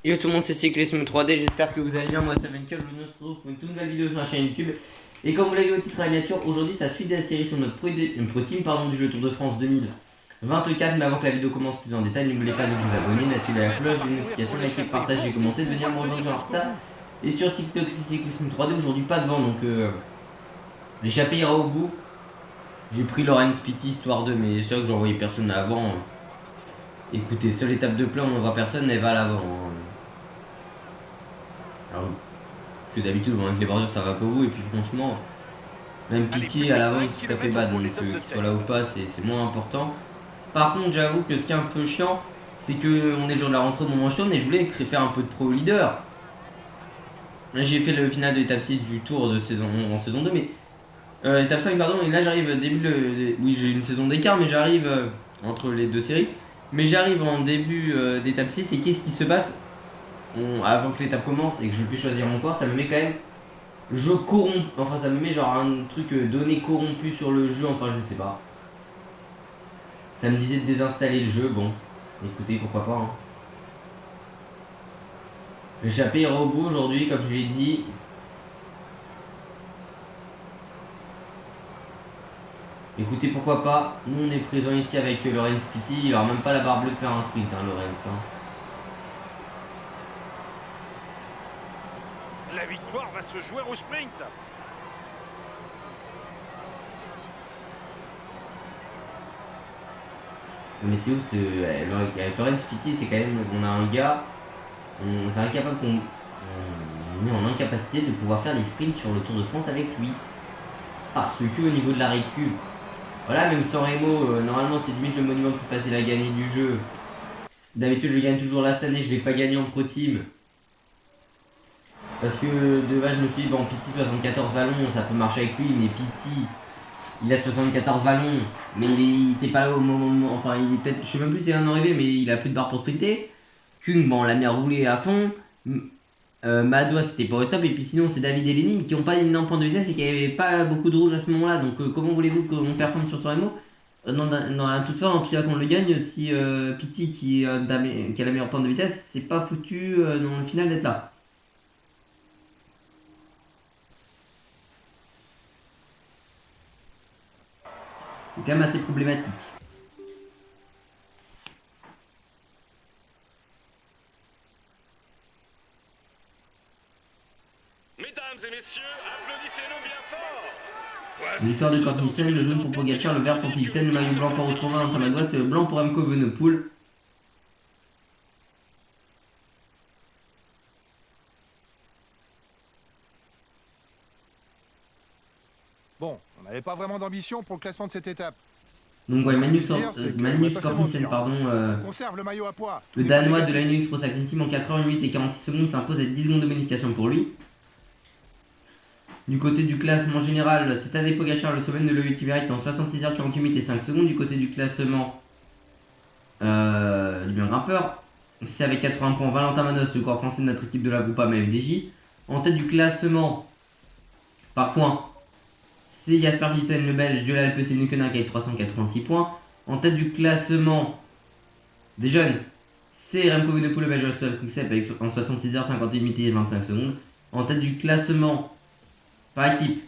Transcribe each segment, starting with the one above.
Yo tout le monde, c'est Cyclisme 3D, j'espère que vous allez bien, moi c'est Venka, je vous retrouve pour une toute nouvelle vidéo sur la chaîne YouTube. Et comme vous l'avez vu au titre de la miniature, aujourd'hui ça suit de la série sur notre pro team du jeu Tour de France 2024. Mais avant que la vidéo commence plus en détail, n'oubliez pas de vous abonner, d'activer la cloche, des notifications, liker, partager, commenter, de venir me rejoindre sur Insta. Et sur TikTok c'est Cyclisme 3D, aujourd'hui pas de vent, donc l'échappée ira au bout. J'ai pris Laurent Spiti histoire de, mais c'est vrai que j'en voyais personne avant. Écoutez, seule étape de plat, on ne voit personne, mais elle va à l'avant. Alors, parce que d'habitude, avec les bordures, ça va pas au bout. Et puis franchement, même Pitié à l'avant, c'est tout à fait bas. Donc qu'il soit là ou pas, c'est moins important. Par contre, j'avoue que ce qui est un peu chiant, c'est qu'on est le jour de la rentrée de mon manchon et je voulais faire un peu de pro leader. Là, j'ai fait le final de l'étape 6 du tour de saison en saison 2, mais étape 5, pardon. Et là, j'arrive début oui, j'ai une saison d'écart, mais j'arrive entre les deux séries. Mais j'arrive en début d'étape 6 et qu'est-ce qui se passe avant que l'étape commence et que je puisse choisir mon corps, ça me met quand même je corromps, enfin ça me met genre un truc donné corrompu sur le jeu, enfin je sais pas. Ça me disait de désinstaller le jeu, bon, écoutez, pourquoi pas. Hein. L'échappée robot aujourd'hui, comme je l'ai dit. Écoutez, pourquoi pas. Nous on est présent ici avec Laurent Spiti, il aura même pas la barre bleue de faire un sprint, hein, Laurence. Hein. La victoire va se jouer au sprint. Mais c'est où avec Laurent Spiti, c'est quand même, on a un gars, c'est incapable qu'on met en incapacité de pouvoir faire des sprints sur le Tour de France avec lui. Parce que au niveau de la récup, voilà, même sans Remo, normalement c'est limite le monument le plus facile à gagner du jeu. D'habitude je gagne toujours là cette année, je vais pas gagner en pro team. Parce que de base je me suis dit, bon, Piti 74 vallons, ça peut marcher avec lui, mais Piti, il a 74 vallons, mais il était pas là au moment, enfin il est peut-être, je sais même plus si c'est un an arrivé, mais il a plus de barre pour sprinter. Kung, bon, on l'a mis à rouler à fond. Madoua c'était pas au top, et puis sinon c'est David et Lenny qui ont pas d'énormes points de vitesse et qui avait pas beaucoup de rouge à ce moment là, donc comment voulez-vous qu'on performe sur son MO dans la toute fin, en tout cas qu'on le gagne, si Piti qui a la meilleure pointe de vitesse, c'est pas foutu dans le final d'être là. C'est quand même assez problématique. Mesdames et messieurs, applaudissez-le bien fort. Victoire de Cortinissen, le jaune pour Pogacar, le vert pour Philipsen, le maillot blanc pour Rosprovin, Antamadois, c'est le blanc pour Remco Evenepoel. Bon, on n'avait pas vraiment d'ambition pour le classement de cette étape. Donc ouais, Magnus Cortinissen, pardon, conserve le maillot à poids. le Danois de la Linux Pro Cycling Team en 4h08 et 46 secondes s'impose à 10 secondes de bonification pour lui. Du côté du classement général, c'est Tadej Pogacar, le Slovène de Loïc Tiverit en 66h48 et 5 secondes. Du côté du classement du bien grimpeur, c'est avec 80 points Valentin Manos, le corps français de notre équipe de la Groupama FDJ. En tête du classement par points, c'est Jasper Philipsen, le Belge de l'Alpe Sénéquenin avec 386 points. En tête du classement des jeunes, c'est Remco Evenepoel, le Belge de la Quickstep avec en 66h58 et 25 secondes. En tête du classement par équipe,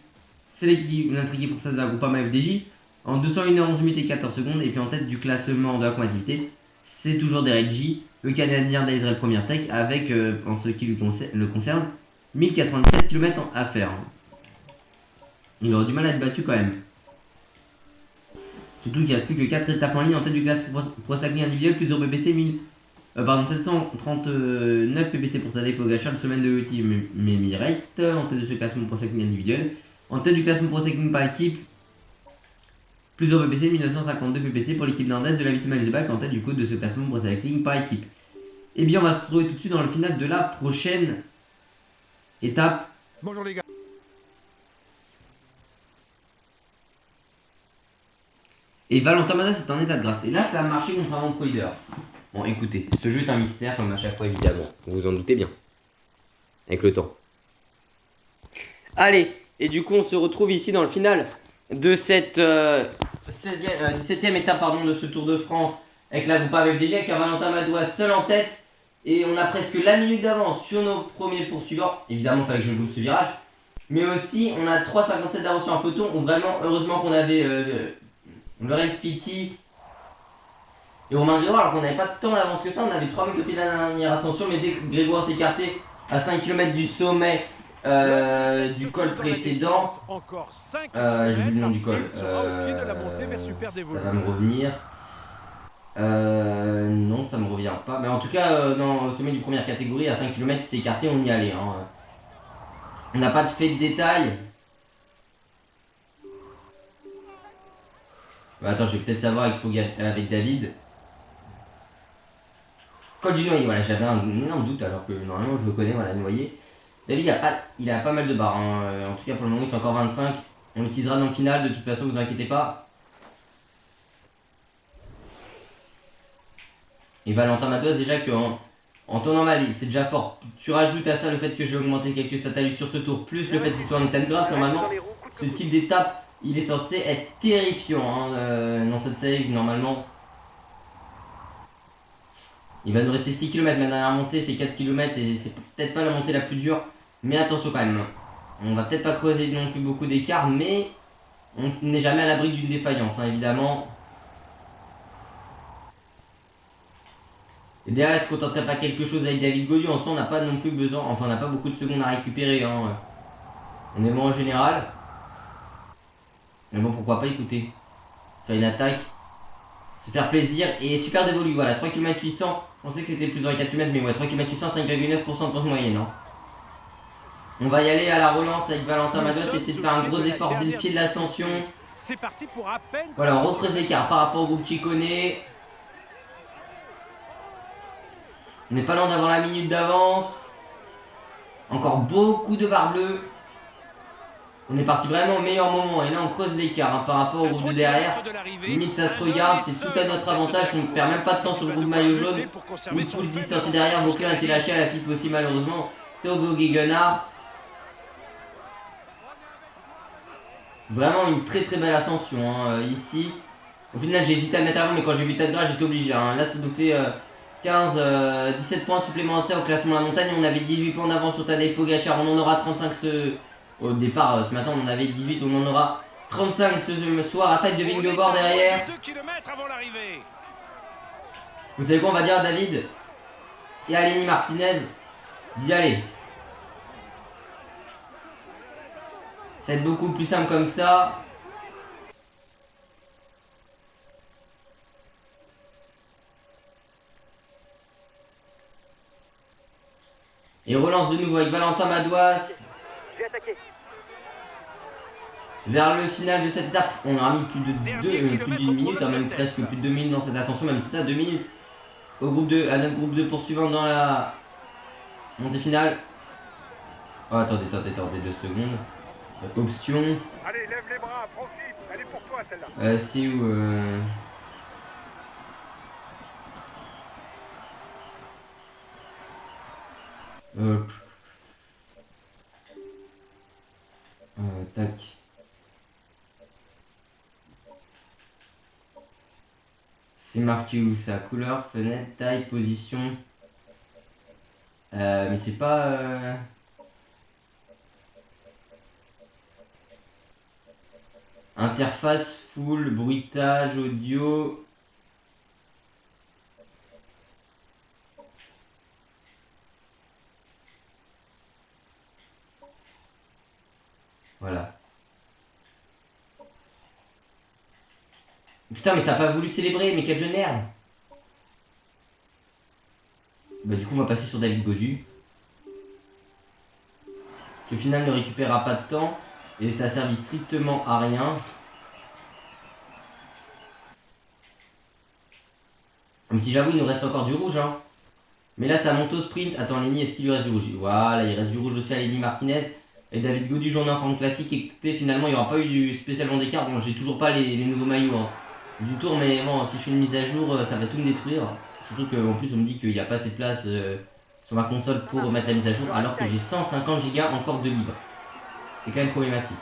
c'est notre équipe française de la Groupama FDJ en 201h11 minutes et 14 secondes. Et puis en tête du classement de la combativité, c'est toujours Derek J, le Canadien d'Israël Première Tech, avec, en ce qui le concerne, 1097 km à faire. Il aura du mal à être battu quand même. Surtout qu'il ne reste plus que 4 étapes en ligne en tête du classement Pro Cycling individuel, plusieurs PPC, 739 PPC pour Tadej Pogacar, le semaine de l'ultime Memireit, en tête de ce classement Pro Cycling individuel. En tête du classement Pro Cycling par équipe, plusieurs PPC, 1952 PPC pour l'équipe nandaise de la Visma Lezerbach, en tête du coup de ce classement Pro Cycling par équipe. Et bien on va se retrouver tout de suite dans le final de la prochaine étape. Bonjour les gars. Et Valentin Madois est en état de grâce. Et là ça a marché contre un pro leader. Bon écoutez, ce jeu est un mystère comme à chaque fois évidemment. Vous vous en doutez bien. Avec le temps. Allez, et du coup on se retrouve ici dans le final de cette 17e étape de ce Tour de France. Avec la Groupama FDJ, avec un Valentin Madois seul en tête. Et on a presque la minute d'avance sur nos premiers poursuivants. Évidemment, il fallait que je loupe ce virage. Mais aussi, on a 3,57 d'avance sur un peloton. Où vraiment, heureusement qu'on avait Lorenz Pitti et Romain Grégoire. Alors qu'on n'avait pas tant d'avance que ça. On avait 3 minutes depuis la dernière ascension. Mais dès que Grégoire s'est écarté à 5 km du sommet du col précédent, Encore 5 j'ai vu le nom du col. Il sera au pied de la montée vers Super Ça Dévolu. va me revenir. Non, ça me revient pas. Mais en tout cas, dans le sommet du première catégorie, à 5 km, il s'est écarté, on y allait. Hein. On n'a pas de fait de détail. Bah, attends, je vais peut-être savoir avec David. Col du Noyer, voilà, j'avais un énorme doute alors que normalement je le connais, voilà, Noyer. David, il a pas mal de barres. Hein. En tout cas, pour le moment, il est encore 25. On l'utilisera dans le final, de toute façon, vous inquiétez pas. Et Valentin Madoise, déjà en temps normal, c'est déjà fort. Tu rajoutes à ça le fait que j'ai augmenté quelques satalus sur ce tour, plus le fait qu'il soit en état de grâce, normalement, ce type d'étape, il est censé être terrifiant hein, dans cette save, normalement. Il va nous rester 6 km, la dernière montée c'est 4 km et c'est peut-être pas la montée la plus dure. Mais attention quand même, on va peut-être pas creuser non plus beaucoup d'écart, mais on n'est jamais à l'abri d'une défaillance, hein, évidemment. Et derrière, est-ce qu'on tenterait pas quelque chose avec David Gaudu? En soi, on n'a pas non plus besoin, enfin, on n'a pas beaucoup de secondes à récupérer. Hein. On est bon en général. Mais bon, pourquoi pas écouter. Faire une attaque. Se faire plaisir. Et Super Dévolu, voilà, 3 km 800. Je pensais que c'était plus dans les 4 km, mais ouais, 3 km 800, 5,9% de pointe moyenne. Hein. On va y aller à la relance avec Valentin Madoise, essayer de faire un gros effort dès le pied de l'ascension. C'est parti pour à peine. Voilà, on recreuse l'écart par rapport au groupe Chicone. On n'est pas loin d'avoir la minute d'avance. Encore beaucoup de barres bleues. On est parti vraiment au meilleur moment. Et là, on creuse l'écart hein, par rapport au groupe de derrière. Limite, ça se regarde. C'est tout à notre avantage. On ne perd même pas de temps sur le groupe maillot jaune. Une pousse distance derrière. Vauclair a été lâché à la FIP aussi, malheureusement. Togo Gegenhardt. Vraiment une très très belle ascension hein, ici. Au final, j'ai hésité à mettre avant, mais quand j'ai vu Tête Gras, j'étais obligé. Hein. Là, ça nous fait 17 points supplémentaires au classement de la montagne. On avait 18 points d'avance sur Tadej Pogacar. On en aura 35 au départ. Ce matin, on en avait 18. On en aura 35 ce soir. Attaque de Vingegaard derrière. 2 km avant l'arrivée. Vous savez quoi, on va dire à David et à Lenny Martinez d'y aller. Ça va être beaucoup plus simple comme ça. Et relance de nouveau avec Valentin Madoise. Vers le final de cette étape, on aura mis plus d'une minute, hein, même presque plus de 2 minutes dans cette ascension, même si ça 2 minutes au groupe 2, à notre groupe 2 poursuivant dans la montée finale. Oh, attendez 2 secondes. Option. Allez, lève les bras, profite. Elle est pour toi celle-là. C'est où tac. C'est marqué où ça? Couleur, fenêtre, taille, position. Mais c'est pas... Interface, full, bruitage, audio. Voilà. Putain, mais ça a pas voulu célébrer, mais quel jeu de merde. Bah du coup, on va passer sur David Gaudu. Qui au final ne récupérera pas de temps. Et ça a servi strictement à rien. Même si j'avoue, il nous reste encore du rouge. Hein. Mais là, ça monte au sprint. Attends, Lenny, est-ce qu'il lui reste du rouge? Voilà, il reste du rouge aussi à Lenny Martinez. Et David Gaudu, journée en forme classique. Écoutez, finalement, il n'y aura pas eu spécialement d'écart. Bon, j'ai toujours pas les nouveaux maillots hein, du tour. Mais bon, si je fais une mise à jour, ça va tout me détruire. Surtout qu'en plus, on me dit qu'il n'y a pas assez de place sur ma console pour mettre la mise à jour. Alors que j'ai 150 Go encore de libre. C'est quand même problématique.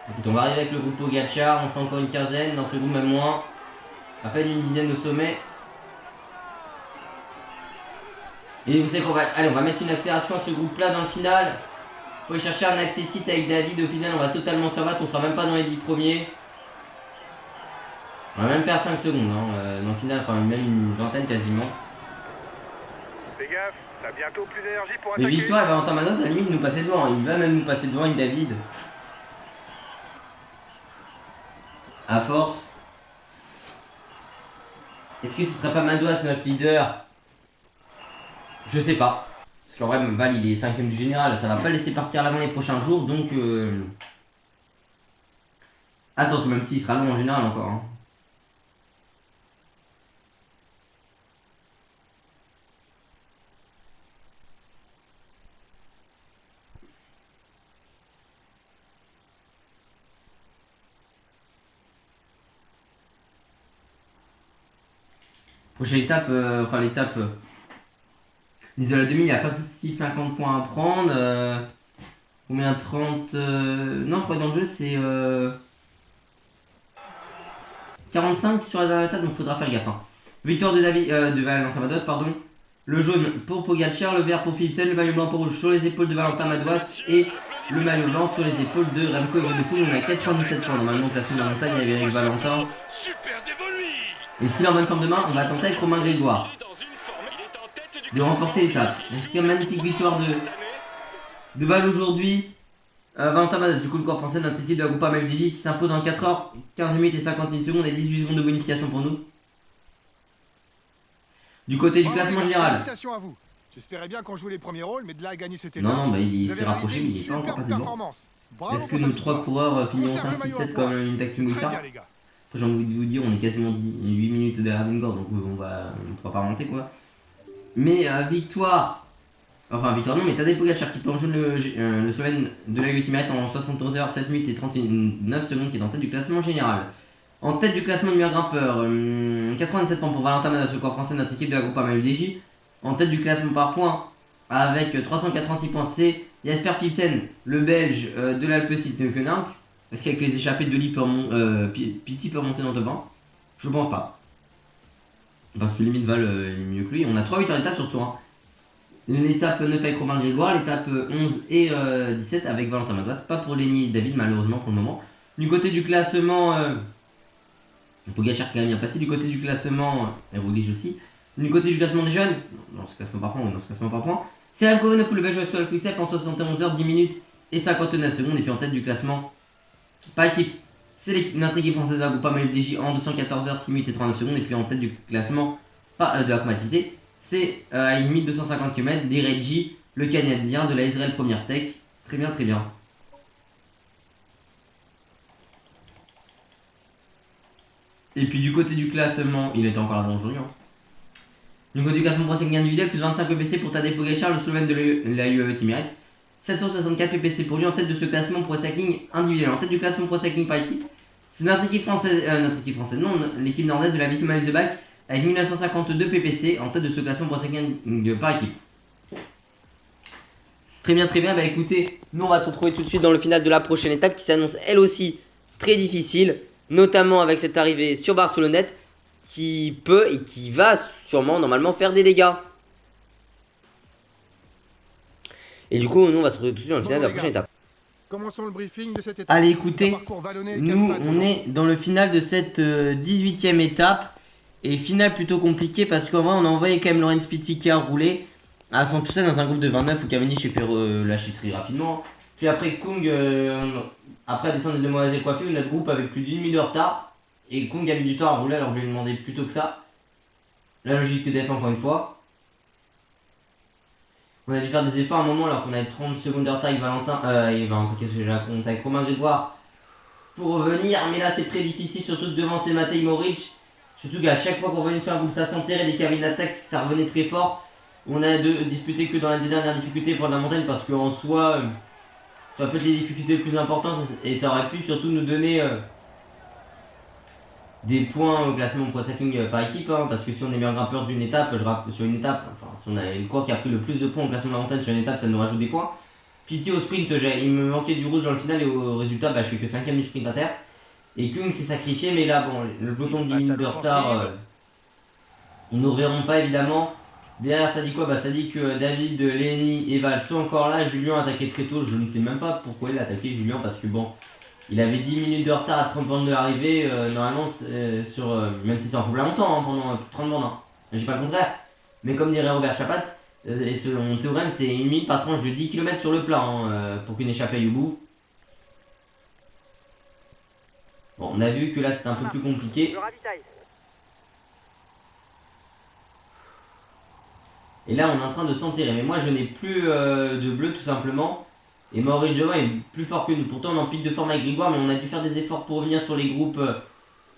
Écoute, on va arriver avec le groupe Pogacar, on sera encore une quinzaine, dans ce groupe même moins. À peine une dizaine au sommet. Et vous savez qu'on va... Allez, on va mettre une accélération à ce groupe-là dans le final. Faut aller chercher un accessite avec David. Au final, on va totalement s'en battre. On sera même pas dans les 10 premiers. On va même perdre 5 secondes dans le final. Enfin, même une vingtaine quasiment. Fais gaffe, t'as bientôt plus d'énergie pour Mais attaquer. Victoire, elle va en Tamanos, à la limite nous passer devant. Il va même nous passer devant avec David. À force. Est-ce que ce serait pas Madouas notre leader? Je sais pas. Parce qu'en vrai, Val il est 5ème du général. Ça va pas le laisser partir l'avant les prochains jours. Donc. Attention, même s'il sera long en général encore. Hein. Prochaine étape, enfin l'étape l'Isola 2000, il y a facile 50 points à prendre. Combien 30 non, je crois que dans le jeu c'est 45 sur la dernière étape, donc faudra faire gaffe. Hein. Victoire de David, de Valentin Madouas, pardon. Le jaune pour Pogacar, le vert pour Philipsen, le maillot blanc pour rouge sur les épaules de Valentin Madouas et le maillot blanc sur les épaules de Remco Evenepoel. On a 97 points normalement classé dans la montagne avec Valentin. Et s'il est en bonne forme demain, on va tenter avec Romain Grégoire de remporter l'étape. Donc une magnifique victoire de Val aujourd'hui. Valentin Madouas, du coup le corps français de notre équipe de la Groupama FDJ qui s'impose en 4 h 15 minutes et 51 secondes et 18 secondes de bonification pour nous. Du côté du classement général. Félicitations à vous. J'espérais bien qu'on jouait les premiers rôles, mais de là à gagner cette étape. Non, bah, il vous s'est avez rapproché, mais réalisé il est pas une encore superbe passé devant. performance. Bravo Est-ce que pour cette nos 3 victoire. coureurs finiront Conservez 5, le 6, maillot 7 en comme poids. une Taxi Très Moussa? bien, les gars. J'ai envie de vous dire, on est quasiment 8 minutes derrière Vingor, donc on pourra pas remonter quoi. Mais victoire, enfin victoire non, mais Tadej Pogacar qui peut en jeu le Slovène de la Ultimate en 71 h 7 minutes et 39 secondes qui est en tête du classement général. En tête du classement numéro grimpeur, 97 points pour Valentin Madouas, le corps français de notre équipe de la Groupama FDJ. En tête du classement par points, avec 386 points, c'est Jasper Philipsen, le belge de l'Alpecin Koenig. Est-ce qu'avec les échappées de Lee Pity peut remonter dans le top 20? Je pense pas. Parce que limite Val est mieux que lui. On a 3 victoires d'étape surtout. Hein. L'étape 9 avec Romain Grégoire, l'étape 11 et 17 avec Valentin Madouas. Pas pour Lenny et David malheureusement pour le moment. Du côté du classement, Pogacar qui a bien passé. Du côté du classement, et Roglic aussi. Du côté du classement des jeunes, dans ce classement par points, c'est Remco Evenepoel, le belge sur le quick-step en 71 h 10 minutes et 59 secondes. Et puis en tête du classement par équipe, c'est notre équipe française de la Groupama FDJ en 214 h 6 minutes et 39 secondes. Et puis en tête du classement de la combativité, c'est à 1250 km des Reggie, le Canadien de la Israel Première Tech. Très bien, très bien. Et puis du côté du classement, il était encore avant aujourd'hui. Hein. Du côté du classement Pro Cycling individuel, plus 25 PPC pour Tadej Pogacar, le Slovène de la UAE Team Emirates. 764 PPC pour lui en tête de ce classement Pro Cycling individuel. En tête du classement Pro Cycling par équipe, c'est notre équipe française, non, l'équipe nordaise de la Visma Lezebac avec 1952 PPC en tête de ce classement Pro Cycling par équipe. Très bien, bah écoutez, nous on va se retrouver tout de suite dans le final de la prochaine étape qui s'annonce elle aussi très difficile, notamment avec cette arrivée sur Barcelonnette qui peut et qui va sûrement normalement faire des dégâts. Et du coup, nous on va se retrouver tout de suite dans le final de la prochaine étape. Commençons le briefing de cette étape. Allez, écoutez, nous on est dans le final de cette 18e étape. Et finale plutôt compliquée parce qu'en vrai on a envoyé quand même Laurens Pitty qui a roulé à son tout seul dans un groupe de 29 où Cavendish s'est fait lâcher très rapidement. Puis après Kung, après descendre des demoiselles coiffées, notre groupe avec plus d'une minute de retard. Et Kung a mis du temps à rouler alors que je lui ai demandé plutôt que ça. La logique TDF encore une fois. On a dû faire des efforts à un moment alors qu'on avait 30 secondes de retard avec Valentin. Qu'est-ce que j'ai raconté avec Romain Grégoire pour revenir. Mais là c'est très difficile, surtout de devancer Matej Moric. Surtout qu'à chaque fois qu'on revenait sur un groupe, ça s'enterrait, des cabines d'attaque, ça revenait très fort. On a disputé que dans les deux dernières difficultés pour la montagne parce qu'en soi, ça peut être les difficultés les plus importantes et ça aurait pu surtout nous donner des points au classement Pro Cycling par équipe. Hein, parce que si on est meilleur grimpeur d'une étape, sur une étape, enfin si on a une course qui a pris le plus de points au classement de la montagne sur une étape, ça nous rajoute des points. Pitty au sprint, il me manquait du rouge dans le final et au résultat, je fais que 5ème du sprint inter. Et Kung s'est sacrifié, mais là, bon, le peloton de 10 minutes de retard, ils nous reverront pas évidemment. Derrière, ça dit quoi? Bah, ça dit que David, Lenny et Val sont encore là. Julien a attaqué très tôt. Je ne sais même pas pourquoi il a attaqué Julien parce que bon, il avait 10 minutes de retard à 30 bornes de l'arrivée. Normalement, même si ça en fout plein longtemps, hein, pendant 30 bornes. Hein. Je dis pas le contraire. Mais comme dirait Robert Chapat, et selon théorème, c'est une minute par tranche de 10 km sur le plat hein, pour qu'une échappée aille au bout. Bon, on a vu que là c'était un peu plus compliqué. Et là on est en train de s'enterrer. Mais moi je n'ai plus de bleu tout simplement. Et Maurice Jovin est plus fort que nous. Pourtant on est en pic de forme avec Grégoire, mais on a dû faire des efforts pour revenir sur les groupes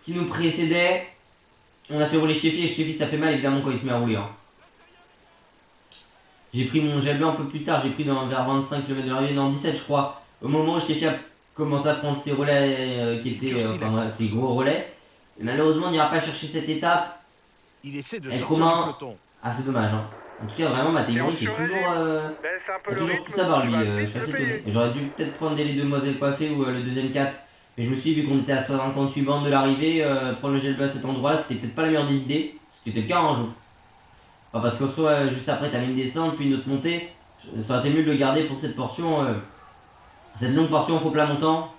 qui nous précédaient. On a fait rouler Sheffield et Sheffield ça fait mal évidemment quand il se met à rouler. Hein. J'ai pris mon jet bleu un peu plus tard, j'ai pris vers 25 km de l'arrivée, dans 17 je crois. Au moment où Sheffield a commencé à prendre ses relais qui étaient ses gros relais. Et malheureusement on n'ira pas chercher cette étape. Il essaie de avec sortir Romain. du peloton. Ah c'est dommage hein. En tout cas vraiment Mathémori qui est toujours tout ça par lui, je suis assez étonné. J'aurais dû peut-être prendre les demoiselles coiffées ou le deuxième 4. Mais je me suis dit vu qu'on était à 58 bandes de l'arrivée, prendre le gel bleu à cet endroit là c'était peut-être pas la meilleure des idées. C'était le cas un jour. Enfin, parce qu'au soit juste après t'as mis une descente puis une autre montée. Ça aurait été mieux de le garder pour cette portion. Cette longue portion au faux plat montant.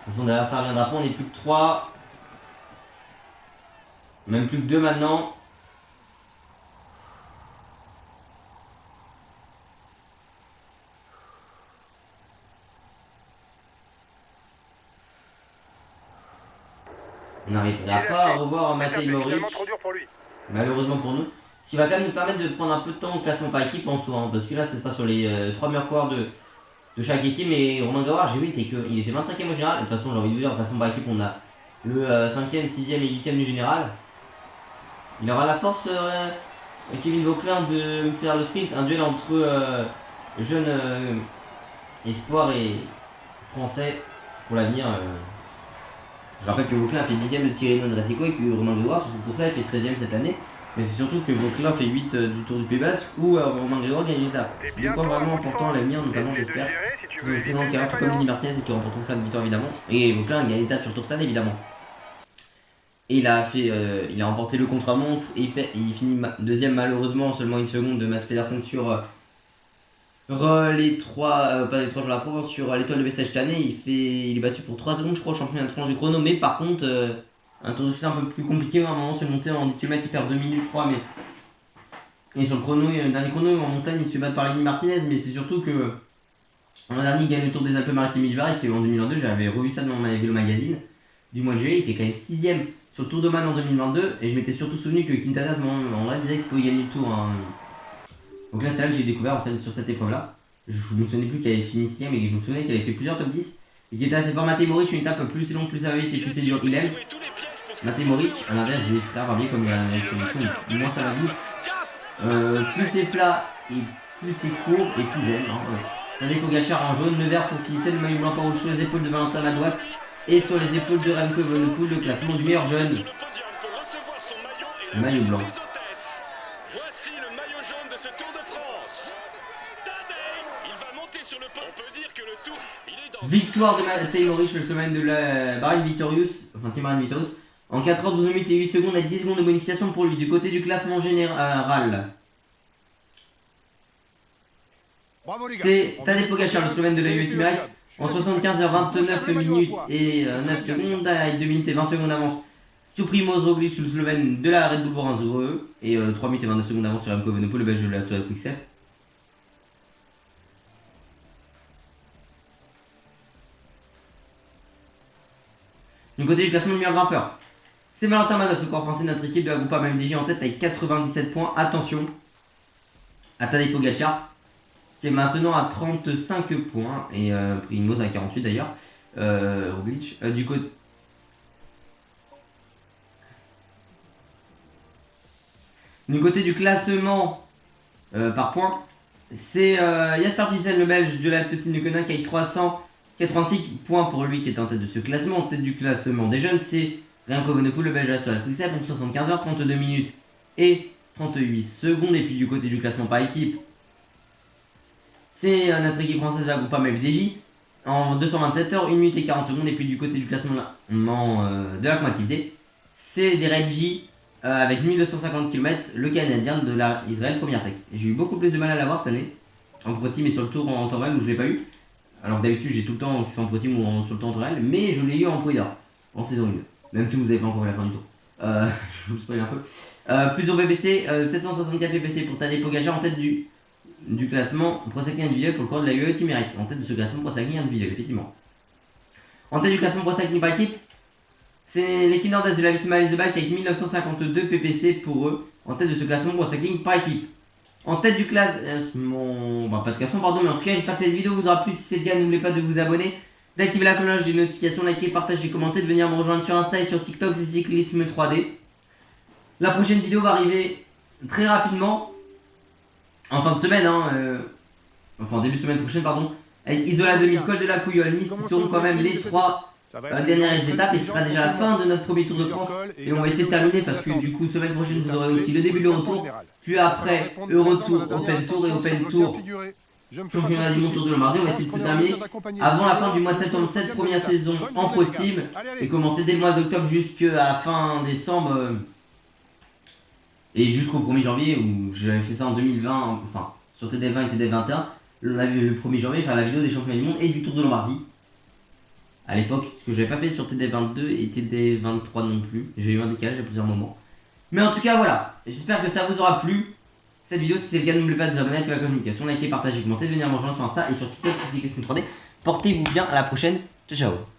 De toute façon derrière ça reviendra pas, on est plus que 3. Même plus que 2 maintenant. On n'arrivera pas à revoir Matej Moric. Malheureusement pour nous. Ce qui va quand même nous permettre de prendre un peu de temps au classement par équipe en soi. Hein, parce que là c'est ça sur les 3 meilleurs coureurs de chaque équipe. Et Romain Gavard, j'ai vu qu'il était 25ème au général. De toute façon j'ai envie de vous dire, au classement par équipe on a le 5ème, 6ème et 8ème du général. Il aura la force, Kevin Vauclin, de faire le sprint. Un duel entre jeunes espoirs et français pour l'avenir. Je rappelle que Vauclin a fait 10ème de Tirreno Adriatico et que Romain Grégoire sur cette course-là il fait 13ème cette année. Mais c'est surtout que Vauclin fait 8 du Tour du Pays Basque où Romain Grégoire gagne une étape. C'est quoi vraiment important à l'avenir, notamment j'espère. Ils ont une très grande carrière tout comme Lenny Martinez et qui remportent plein de victoires évidemment. Et Vauclin gagne une étape sur Tour Stade évidemment. Et il a remporté le contre-montre et il finit deuxième malheureusement seulement une seconde de Mats Pedersen sur les 3 jours à la Provence sur l'étoile de Bessèges cette année. Il est battu pour 3 secondes je crois au championnat de France du chrono, mais par contre un tour de suite un peu plus compliqué. À un moment se monter en 10 km il perd 2 minutes je crois, mais et sur le chrono, le dernier chrono en montagne il se fait battre par Lenny Martinez. Mais c'est surtout que l'an dernier il gagne le Tour des Alpes-Maritimes Ilvarik et en 2022 j'avais revu ça dans ma vélo magazine du mois de juillet. Il fait quand même 6ème sur le Tour de Man en 2022 et je m'étais surtout souvenu que Quintana en vrai disait qu'il pouvait gagner le tour. Hein. Donc là c'est là que j'ai découvert en fait sur cette épreuve là. Je me souvenais plus qu'elle avait fini 6ème et je me souvenais qu'elle avait fait plusieurs top 10 et qui était assez fort. Matej Moric, une étape plus c'est long, plus ça va vite et plus c'est dur, il aime. Matej Moric, à l'inverse des frères Barbier comme la condition, moins ça va vite. Plus c'est plat et plus c'est court et plus il aime. Hein. Tadej Pogacar en jaune, le vert pour fixer le maillot blanc par rouge sur les épaules de Valentin Madouas. Et sur les épaules de Remco Evenepoel, le classement du meilleur jeune. Le maillot blanc. Voici le maillot jaune de ce Tour de France. Tadej, il va monter sur le podium. On peut dire que le Tour, il est dans... Victoire de Matej Moric le semaine de la Bahrain Victorious, enfin Team Bahrain Victorious, en 4 h 12 minutes et 8 secondes avec 10 secondes de bonification pour lui du côté du classement général. C'est Tadej Pogacar, le Slovène de la UAE en 75 h 29 minutes et 9 secondes, avec 2 minutes et 20 secondes d'avance sur Primoz Roglic, le Slovène de la Red Bull Boranzo, et 3 minutes et 29 secondes d'avance sur Remco Evenepoel, le Belge de la Soudal Quickstep. Du côté du classement du meilleur grimpeur, c'est Valentin Madouas, le corps français de notre équipe de la Groupama MDJ en tête avec 97 points. Attention à Tadej Pogacar qui est maintenant à 35 points et Primoz à 48 d'ailleurs. Roglic du côté du classement par points, c'est Jasper Philipsen, le Belge de l'Alpecin-de-Konin, qui a 386 points pour lui qui est en tête de ce classement. En tête du classement des jeunes, c'est Remco Evenepoel, le Belge de la Soudal Quickstep, en 75 h 32 minutes et 38 secondes. Et puis du côté du classement par équipe, c'est notre équipe française de la Groupama FDJ en 227 h 1 minute et 40 secondes. Et puis du côté du classement de la combativité, c'est des Reggie avec 1250 km, le Canadien de la Israël Première Tech. J'ai eu beaucoup plus de mal à l'avoir cette année, en Pro Team et sur le tour en temps réel où je l'ai pas eu. Alors que d'habitude j'ai tout le temps qui sont en Pro Team ou sur le temps en temps réel, mais je l'ai eu en Pro Leader, en saison 1, même si vous n'avez pas encore vu la fin du tour. Je vous spoil un peu. Plus au PPC, 764 PPC pour Tadej Pogacar en tête du classement Pro Cycling individuel pour le corps de la UE Team Eric, en tête de ce classement Pro Cycling individuel, effectivement. En tête du classement Pro Cycling par équipe, c'est l'équipe nordaise de la Visma Leasebike avec 1952 PPC pour eux, en tête de ce classement Pro Cycling par équipe. En tête du classement, pas de classement pardon, mais en tout cas j'espère que cette vidéo vous aura plu. Si c'est le cas, n'oubliez pas de vous abonner, d'activer la cloche des notifications, liker, partager, commenter, de venir me rejoindre sur Insta et sur TikTok, c'est Cyclisme 3D. La prochaine vidéo va arriver très rapidement, en fin de semaine, enfin début de semaine prochaine pardon, avec Isola 2000, Col de la Couillole, Nice, qui seront quand même les 3 dernières étapes, et ce sera déjà la fin de notre premier Tour de France, et on va essayer de terminer parce que du coup semaine prochaine vous aurez aussi le début de l'Eurotour, puis après Eurotour, Open Tour et Open Tour, championnat du monde Tour de Lombardie. On va essayer de se terminer avant la fin du mois de septembre, cette première saison en Pro Team, et commencer dès le mois d'octobre jusqu'à fin décembre, et jusqu'au 1er janvier où j'avais fait ça en 2020, enfin sur TD20 et TD21, le 1er janvier faire la vidéo des championnats du monde et du Tour de Lombardie. À l'époque, ce que j'avais pas fait sur TD22 et TD23 non plus, j'ai eu un décalage à plusieurs moments. Mais en tout cas voilà, j'espère que ça vous aura plu. Cette vidéo, si c'est le cas, n'oubliez pas de vous abonner, activer la communication, liker, partager, commenter, de venir me rejoindre sur Insta et sur TikTok, c'est Cyclisme 3D. Portez-vous bien, à la prochaine, ciao ciao.